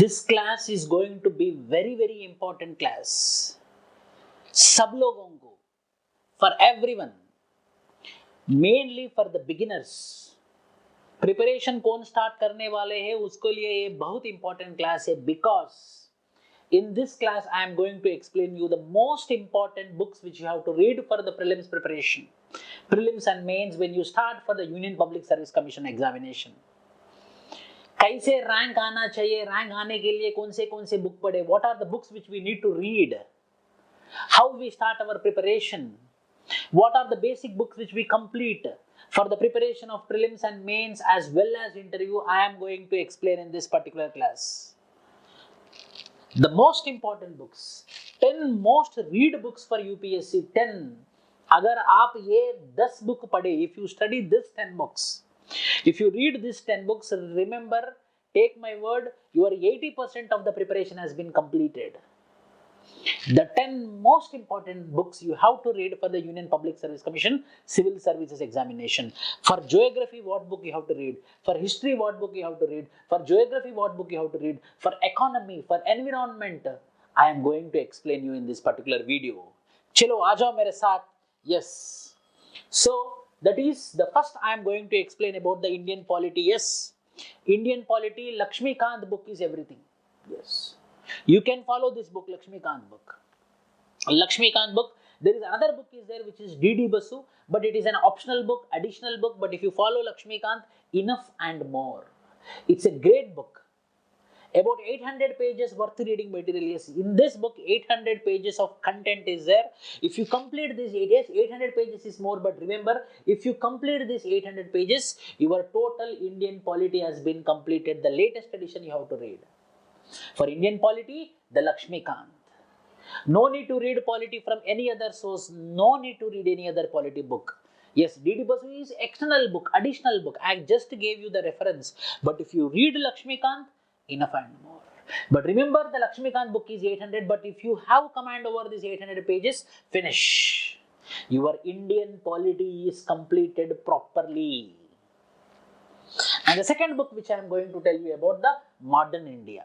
This class is going to be very important class. सब लोगों को, for everyone, mainly for the beginners. Preparation कौन start करने वाले हैं उसके लिए ये बहुत इंपॉर्टेंट क्लास है, because in this class I am going to explain you the most important books which you have to read for the prelims preparation, prelims and mains when you start for the Union Public Service Commission examination. कैसे rank आना चाहिए, rank आने के लिए कौन से book पढ़े, what are the books which we need to read, how we start our preparation, what are the basic books which we complete for the preparation of prelims and mains as well as interview, I am going to explain in this particular class. The most important books, 10 most read books for UPSC, 10. अगर आप ये 10 book पढ़े, if you study this 10 books, if you read these 10 books, remember, take my word, your 80% of the preparation has been completed. The 10 most important books you have to read for the Union Public Service Commission Civil Services Examination. For geography, what book you have to read? For history, what book you have to read? For geography, what book you have to read? For economy, for environment, I am going to explain you in this particular video. Chalo, aa jao mere saath. Yes. So, that is the first I am going to explain about the Indian polity. Yes. Indian polity, Lakshmikant book is everything. Yes. You can follow this book, Lakshmikant book. Lakshmikant book, there is another book is there which is D.D. Basu, but it is an optional book, additional book, but if you follow Lakshmikant, enough and more. It's a great book. About 800 pages worth reading material. Yes, in this book, 800 pages of content is there. If you complete this, yes, 800 pages is more, but remember, if you complete this 800 pages, your total Indian polity has been completed. The latest edition you have to read. For Indian polity, the Lakshmikant. No need to read polity from any other source. No need to read any other polity book. Yes, D.D. Basu is external book, additional book. I just gave you the reference. But if you read Lakshmikant, enough and more. But remember, the Lakshmikant book is 800. But if you have command over these 800 pages, finish. Your Indian polity is completed properly. And the second book which I am going to tell you about, the Modern India.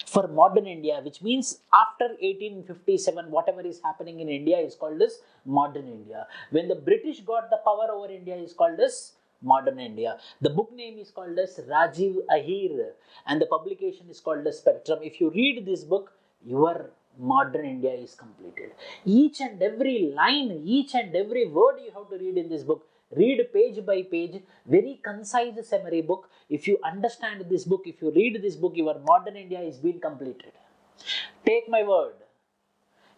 For modern India, which means after 1857, whatever is happening in India is called as modern India. When the British got the power over India is called as modern India. The book name is called as Rajiv Ahir and the publication is called as Spectrum. If you read this book, your modern India is completed. Each and every line, each and every word you have to read in this book. Read page by page, very concise summary book. If you understand this book, if you read this book, your modern India is being completed. Take my word.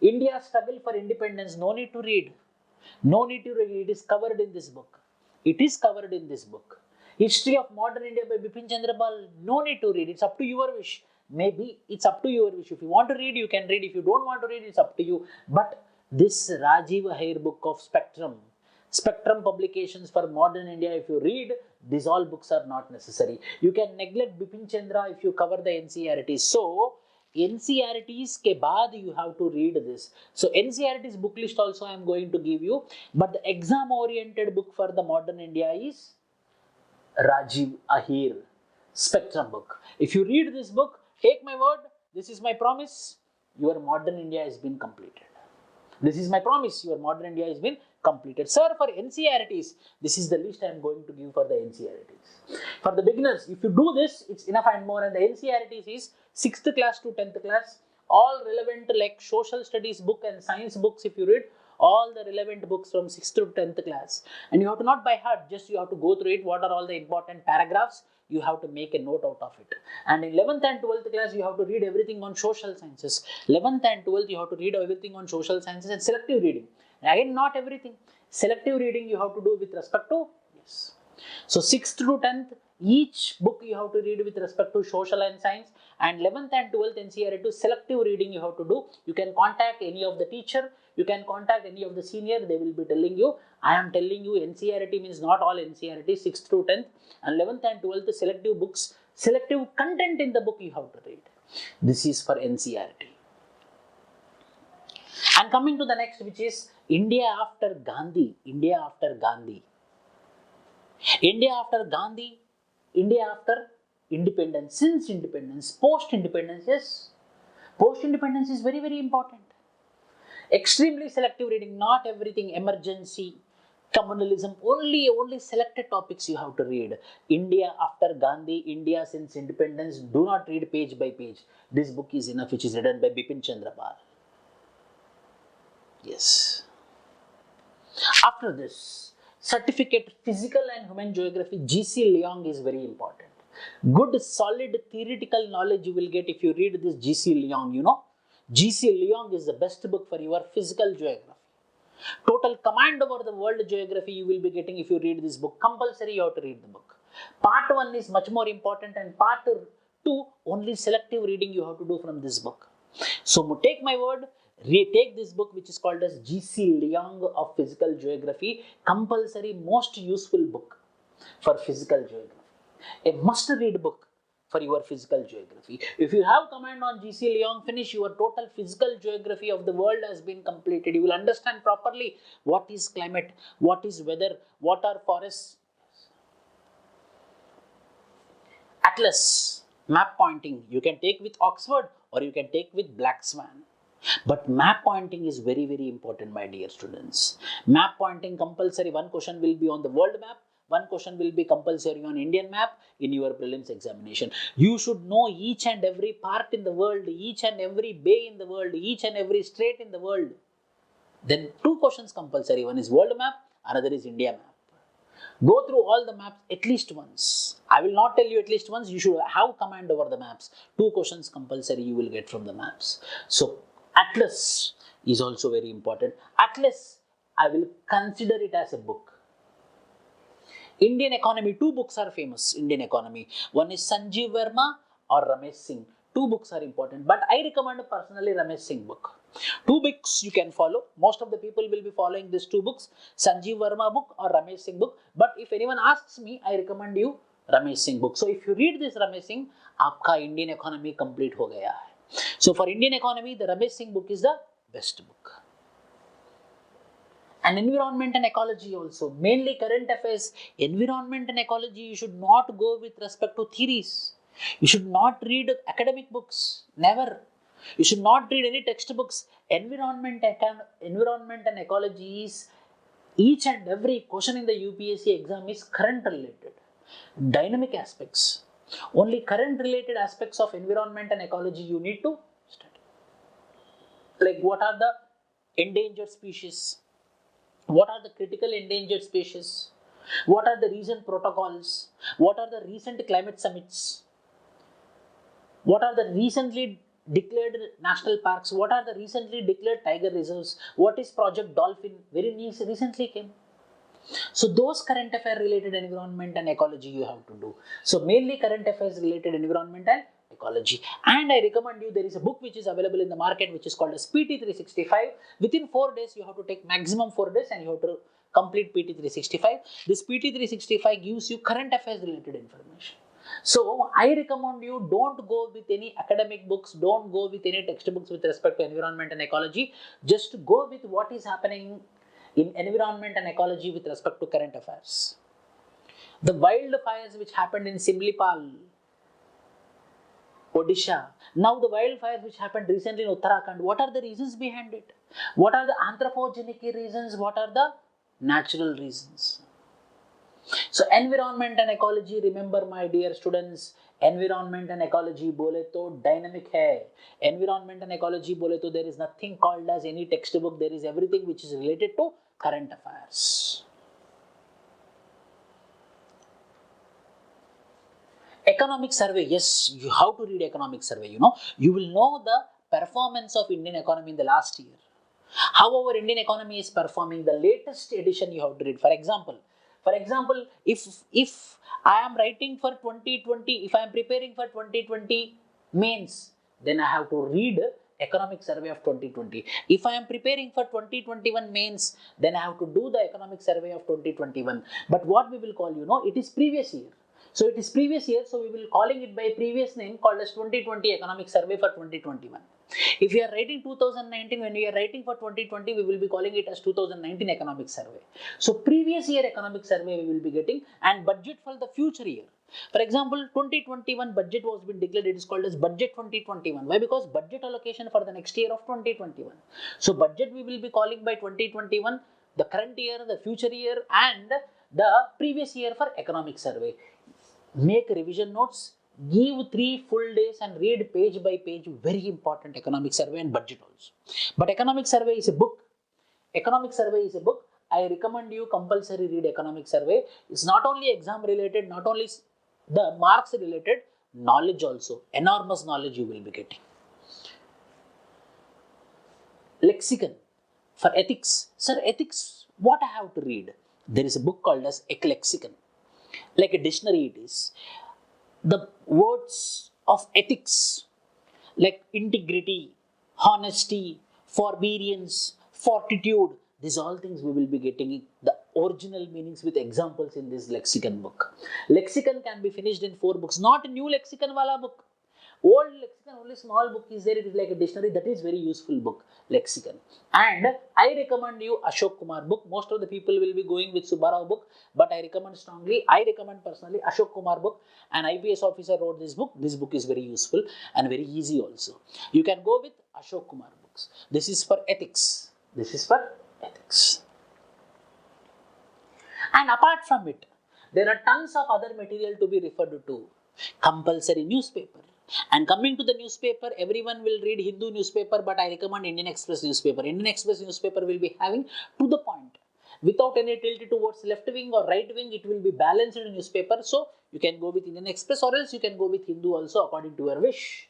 India's struggle for independence, no need to read. No need to read. It is covered in this book. It is covered in this book. History of modern India by Bipin Chandra Pal, no need to read. It's up to your wish. Maybe it's up to your wish. If you want to read, you can read. If you don't want to read, it's up to you. But this Rajiv Ahir book of Spectrum publications for modern India, if you read, these all books are not necessary. You can neglect Bipin Chandra if you cover the NCERTs. So, NCERTs ke baad you have to read this. So, NCERTs book list also I am going to give you. But the exam oriented book for the modern India is Rajiv Ahir Spectrum book. If you read this book, take my word, this is my promise, your modern India has been completed. This is my promise, your modern India has been completed. Sir, for NCERTs, this is the list I am going to give for the NCERTs. For the beginners, if you do this, it's enough and more. And the NCERTs is 6th class to 10th class. All relevant like social studies book and science books, if you read, all the relevant books from 6th to 10th class. And you have to not by heart, just you have to go through it. What are all the important paragraphs? You have to make a note out of it. And in 11th and 12th class, you have to read everything on social sciences. 11th and 12th, you have to read everything on social sciences and selective reading. And again, not everything. Selective reading you have to do with respect to, yes. So 6th to 10th, each book you have to read with respect to social and science. And 11th and 12th NCERT selective reading you have to do. You can contact any of the teacher. You can contact any of the senior. They will be telling you. I am telling you NCERT means not all NCERT, 6th to 10th. And 11th and 12th selective books, selective content in the book you have to read. This is for NCERT. And coming to the next, which is India after Gandhi. India after Gandhi. India after Gandhi. India after independence, since independence, post-independence, yes. Post-independence is very, very important. Extremely selective reading, not everything, emergency, communalism, only selected topics you have to read. India after Gandhi, India since independence, do not read page by page. This book is enough, which is written by Bipin Chandra Pal. Yes. After this, certificate physical and human geography, G.C. Leong is very important. Good solid theoretical knowledge you will get if you read this G.C. Leong, you know. G.C. Leong is the best book for your physical geography. Total command over the world geography you will be getting if you read this book. Compulsory you have to read the book. Part 1 is much more important and part 2 only selective reading you have to do from this book. So take my word, retake this book which is called as G.C. Leong of Physical Geography. Compulsory most useful book for physical geography. A must read book for your physical geography. If you have command on G.C. Leong, finish, your total physical geography of the world has been completed. You will understand properly what is climate, what is weather, what are forests. Atlas, map pointing, you can take with Oxford or you can take with Black Swan. But map pointing is very, very important, my dear students. Map pointing compulsory, one question will be on the world map, one question will be compulsory on Indian map in your prelims examination. You should know each and every part in the world, each and every bay in the world, each and every strait in the world. Then 2 questions compulsory, one is world map, another is India map. Go through all the maps at least once. I will not tell you at least once, you should have command over the maps. 2 questions compulsory you will get from the maps. So Atlas is also very important. Atlas, I will consider it as a book. Indian economy, 2 books are famous, Indian economy. One is Sanjeev Verma or Ramesh Singh. 2 books are important, but I recommend personally Ramesh Singh book. 2 books you can follow. Most of the people will be following these 2 books, Sanjeev Verma book or Ramesh Singh book. But if anyone asks me, I recommend you Ramesh Singh book. So if you read this Ramesh Singh, आपका Indian economy complete हो गया है. So for Indian economy, the Ramesh Singh book is the best book. And environment and ecology also, mainly current affairs. Environment and ecology, you should not go with respect to theories. You should not read academic books, never. You should not read any textbooks. Environment and ecology is, each and every question in the UPSC exam is current related. Dynamic aspects. Only current related aspects of environment and ecology you need to study. Like what are the endangered species? What are the critical endangered species? What are the recent protocols? What are the recent climate summits? What are the recently declared national parks? What are the recently declared tiger reserves? What is Project Dolphin? Very recently came. So those current affair related environment and ecology you have to do. So mainly current affairs related environment and ecology. And I recommend you, there is a book which is available in the market which is called as PT365. Within 4 days you have to take maximum 4 days and you have to complete PT365. This PT365 gives you current affairs related information. So I recommend you, don't go with any academic books, don't go with any textbooks with respect to environment and ecology. Just go with what is happening in environment and ecology with respect to current affairs. The wildfires which happened in Simlipal, Odisha, now the wildfires which happened recently in Uttarakhand, what are the reasons behind it? What are the anthropogenic reasons? What are the natural reasons? So environment and ecology, remember my dear students, environment and ecology bole to dynamic hai. Environment and ecology bole to there is nothing called as any textbook, there is everything which is related to current affairs. Economic survey, yes, you have to read economic survey, you will know the performance of Indian economy in the last year. How our Indian economy is performing, the latest edition you have to read. For example, if I am writing for 2020, if I am preparing for 2020 mains, then I have to read economic survey of 2020. If I am preparing for 2021 mains, then I have to do the economic survey of 2021. But what we will call, it is previous year. So it is previous year, so we will calling it by previous name called as 2020 economic survey for 2021. If you are writing 2019, when we are writing for 2020, we will be calling it as 2019 economic survey. So previous year economic survey we will be getting, and budget for the future year. For example, 2021 budget was been declared, it is called as budget 2021. Why? Because budget allocation for the next year of 2021. So budget we will be calling by 2021, the current year, the future year, and the previous year for economic survey. Make revision notes, give 3 full days and read page by page. Very important, economic survey and budget also. But economic survey is a book. Economic survey is a book. I recommend you compulsory read economic survey. It's not only exam related, not only the marks related, knowledge also. Enormous knowledge you will be getting. Lexicon for ethics. Sir, ethics, what I have to read? There is a book called as Lexicon. Like a dictionary it is. The words of ethics like integrity, honesty, forbearance, fortitude, these all things we will be getting the original meanings with examples in this lexicon book. Lexicon can be finished in 4 books, not a new lexicon wala book. Old lexicon, only small book is there, it is like a dictionary. That is very useful book, lexicon. And I recommend you Ashok Kumar book. Most of the people will be going with Subbarao book, but I recommend strongly, I recommend personally Ashok Kumar book. An IPS officer wrote this book. This book is very useful and very easy also. You can go with Ashok Kumar books. This is for ethics. This is for ethics. And apart from it, there are tons of other material to be referred to. Compulsory newspaper. And coming to the newspaper, everyone will read Hindu newspaper, but I recommend Indian Express newspaper. Indian Express newspaper will be having to the point. Without any tilt towards left wing or right wing, it will be balanced in newspaper. So, you can go with Indian Express or else you can go with Hindu also according to your wish.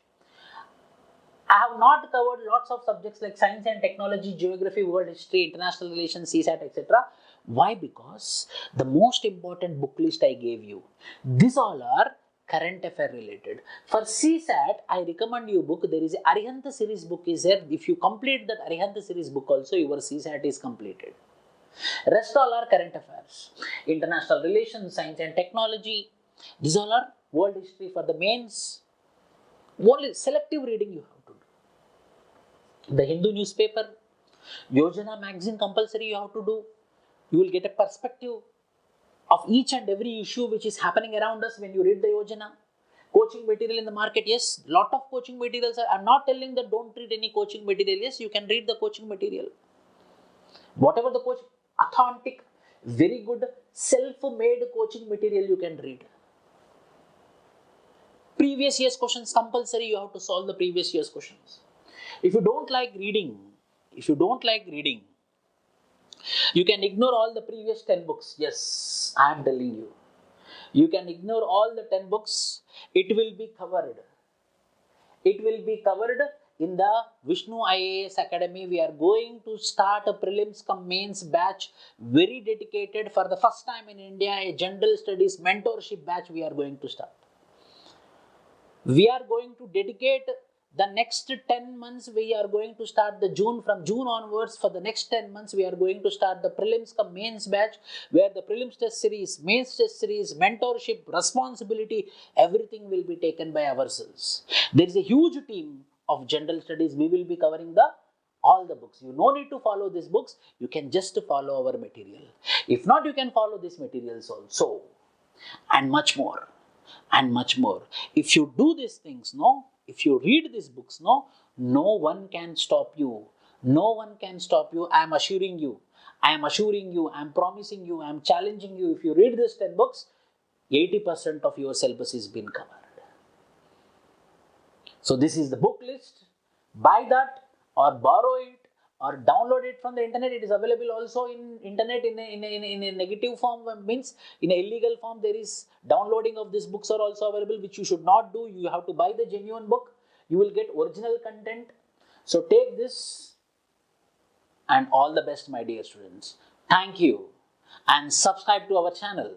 I have not covered lots of subjects like science and technology, geography, world history, international relations, CSAT, etc. Why? Because the most important book list I gave you, these all are current affair related. For CSAT, I recommend you book. There is a Arihanta series book is there. If you complete that Arihanta series book also, your CSAT is completed. Rest all are current affairs. International relations, science and technology. These all are world history for the mains. Only selective reading you have to do. The Hindu newspaper, Yojana magazine compulsory you have to do. You will get a perspective of each and every issue which is happening around us when you read the Yojana. Coaching material in the market, yes, lot of coaching materials are. I'm not telling that don't read any coaching material. Yes, you can read the coaching material. Whatever the coach, authentic, very good, self-made coaching material you can read. Previous year's questions compulsory, you have to solve the previous year's questions. If you don't like reading, you can ignore all the previous 10 books. Yes, I am telling you. You can ignore all the 10 books. It will be covered. It will be covered in the VISHNU IAS Academy. We are going to start a prelims cum mains batch, very dedicated for the first time in India, a general studies mentorship batch we are going to start. We are going to dedicate the next 10 months, we are going to start from June onwards. For the next 10 months, we are going to start the prelims cum mains batch, where the prelims test series, mains test series, mentorship, responsibility, everything will be taken by ourselves. There is a huge team of general studies. We will be covering all the books. You no need to follow these books. You can just follow our material. If not, you can follow these materials also, and much more. And much more. If you do these things, if you read these books, no one can stop you. No one can stop you. I am assuring you. I am promising you. I am challenging you. If you read these 10 books, 80% of your syllabus is been covered. So this is the book list. Buy that or borrow it or download it from the internet. It is available also in internet in a negative form, means in a illegal form. There is downloading of these books are also available, which you should not do. You have to buy the genuine book. You will get original content. So take this, and all the best, my dear students. Thank you, and subscribe to our channel.